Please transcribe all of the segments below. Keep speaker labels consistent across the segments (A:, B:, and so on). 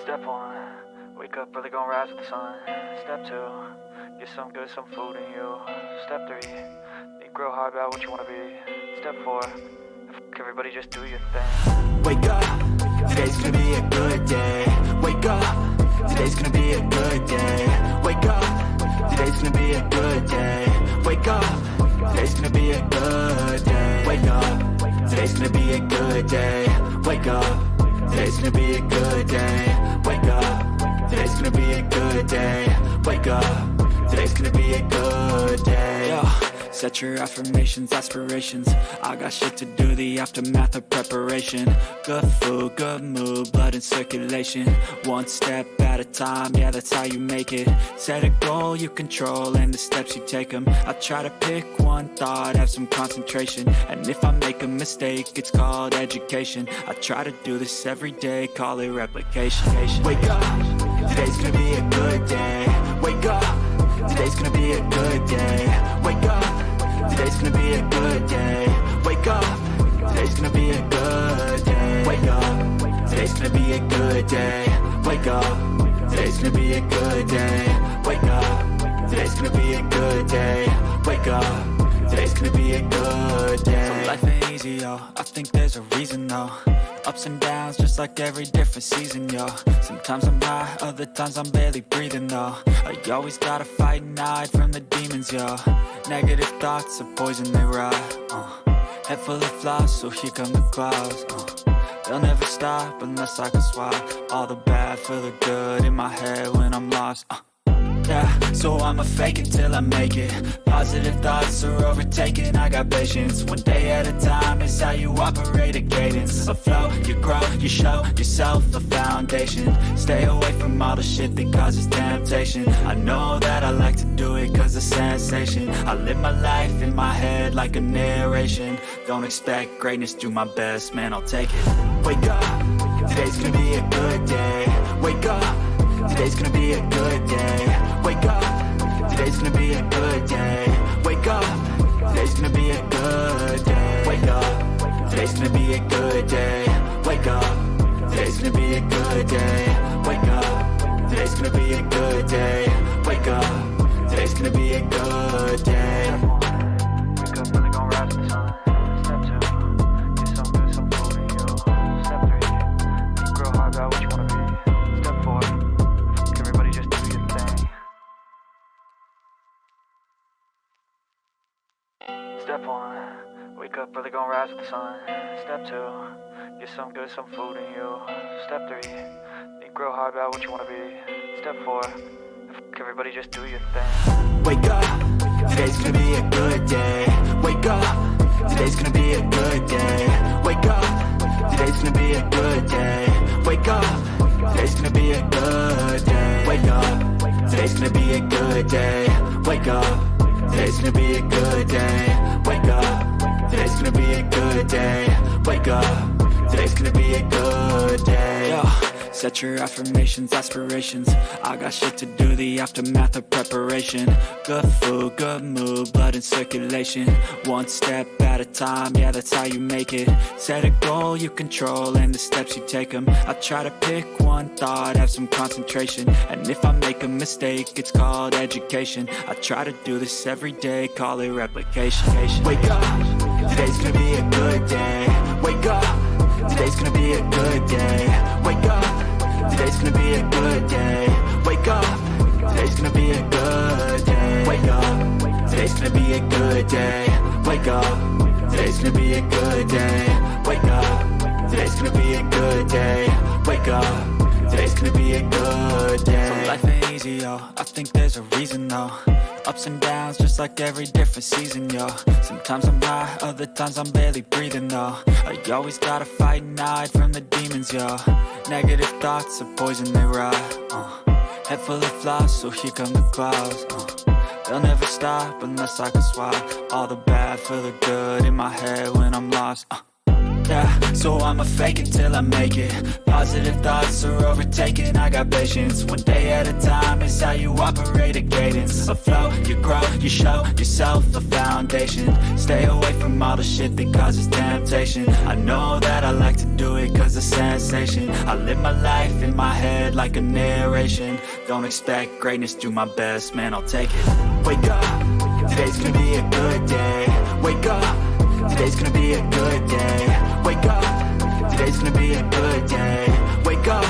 A: Step 1, wake up early, gonna rise with the sun. Step 2, get some good, some food in you. Step 3, think real hard about what you wanna be. Step 4, everybody just do your thing.
B: Wake up, today's gonna be a good day. Wake up, today's gonna be a good day. Wake up, today's gonna be a good day. Wake up, today's gonna be a good day. Wake up, today's gonna be a good day. Wake up, today's gonna be a good day. Wake up, today's gonna be a good day. Wake up, today's gonna be a good day. Yo. Set your affirmations, aspirations. I got shit to do, the aftermath of preparation. Good food, good mood, blood in circulation. One step at a time, yeah, that's how you make it. Set a goal you control and the steps you take them. I try to pick one thought, have some concentration. And if I make a mistake, it's called education. I try to do this every day, call it replication. Wake up, today's gonna be a good day. Wake up, today's gonna be a good day. Wake up, today's gonna be a good day. Wake up, today's gonna be a good day. Wake up, today's gonna be a good day. Wake up, today's gonna be a good day. Wake up, today's gonna be a good day. Wake up, today's gonna be a good day. So life ain't easy, yo, I think there's a reason though. Ups and downs, just like every different season, yo. Sometimes I'm high, other times I'm barely breathing, though. I always gotta fight and hide from the demons, yo. Negative thoughts are poison, they rot. Head full of flies, so here come the clouds. They'll never stop unless I can swap all the bad for the good in my head when I'm lost. Yeah, so I'ma fake it till I make it. Positive thoughts are overtaken, I got patience. One day at a time is how you operate a cadence. A flow, you grow, you show yourself a foundation. Stay away from all the shit that causes temptation. I know that I like to do it cause it's sensation. I live my life in my head like a narration. Don't expect greatness, do my best, man, I'll take it. Wake up, today's gonna be a good day. Wake up, today's gonna be a good day. Wake up, today's gonna be a good day. Wake up, today's gonna be a good day. Wake up, today's gonna be a good day. Wake up, today's gonna be a good day. Wake up, today's gonna be a good day. Wake up, today's gonna be a good day.
A: Wake up early, gonna rise with the sun. Step 2, get some good, some food in you. Step 3, think real hard about what you wanna be. Step 4, everybody just do your thing. Step 1, wake up early, gonna rise with the sun. Step 2, get some good, some food in you. Step 3, think real hard about what you wanna be. Step 4, everybody just do your thing.
B: Wake up, today's gonna be a good day. Wake up, today's gonna be a good day. Wake up, today's gonna be a good day. Wake up, today's gonna be a good day. Wake up, today's gonna be a good day. Wake up, today's gonna be a good day. Wake up, today's gonna be a good day. Wake up, today's gonna be a good day. Yo. Set your affirmations, aspirations. I got shit to do, the aftermath of preparation. Good food, good mood, blood in circulation. One step at a time, yeah, that's how you make it. Set a goal you control and the steps you take them. I try to pick one thought, have some concentration. And if I make a mistake, it's called education. I try to do this every day, call it replication. Wake up, today's gonna be a good day. Wake up, today's gonna be a good day. Wake up, today's gonna be a good day. Wake up, today's gonna be a good day. Wake up, today's gonna be a good day. Wake up, today's gonna be a good day. Wake up, today's gonna be a good day. Wake up, today's gonna be a good day. So life ain't easy, yo, I think there's a reason though. Ups and downs, just like every different season, yo. Sometimes I'm high, other times I'm barely breathing, though. I always gotta fight and hide from the demons, yo. Negative thoughts are poison, they rot. Head full of flies, so here come the clouds. They'll never stop unless I can swap all the bad for the good in my head when I'm lost. Yeah, so I'ma fake it till I make it. Positive thoughts are overtaken, I got patience. One day at a time is how you operate a cadence. A flow, you grow, you show yourself a foundation. Stay away from all the shit that causes temptation. I know that I like to do it cause it's sensation. I live my life in my head like a narration. Don't expect greatness, do my best, man, I'll take it. Wake up, today's gonna be a good day. Wake up, today's gonna be a good day. Wake up, today's gonna be a good day. Wake up,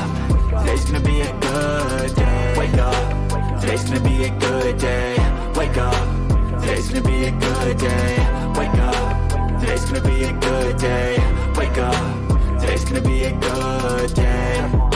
B: today's gonna be a good day. Wake up, today's gonna be a good day. Wake up, today's gonna be a good day. Wake up, today's gonna be a good day. Wake up, today's gonna be a good day.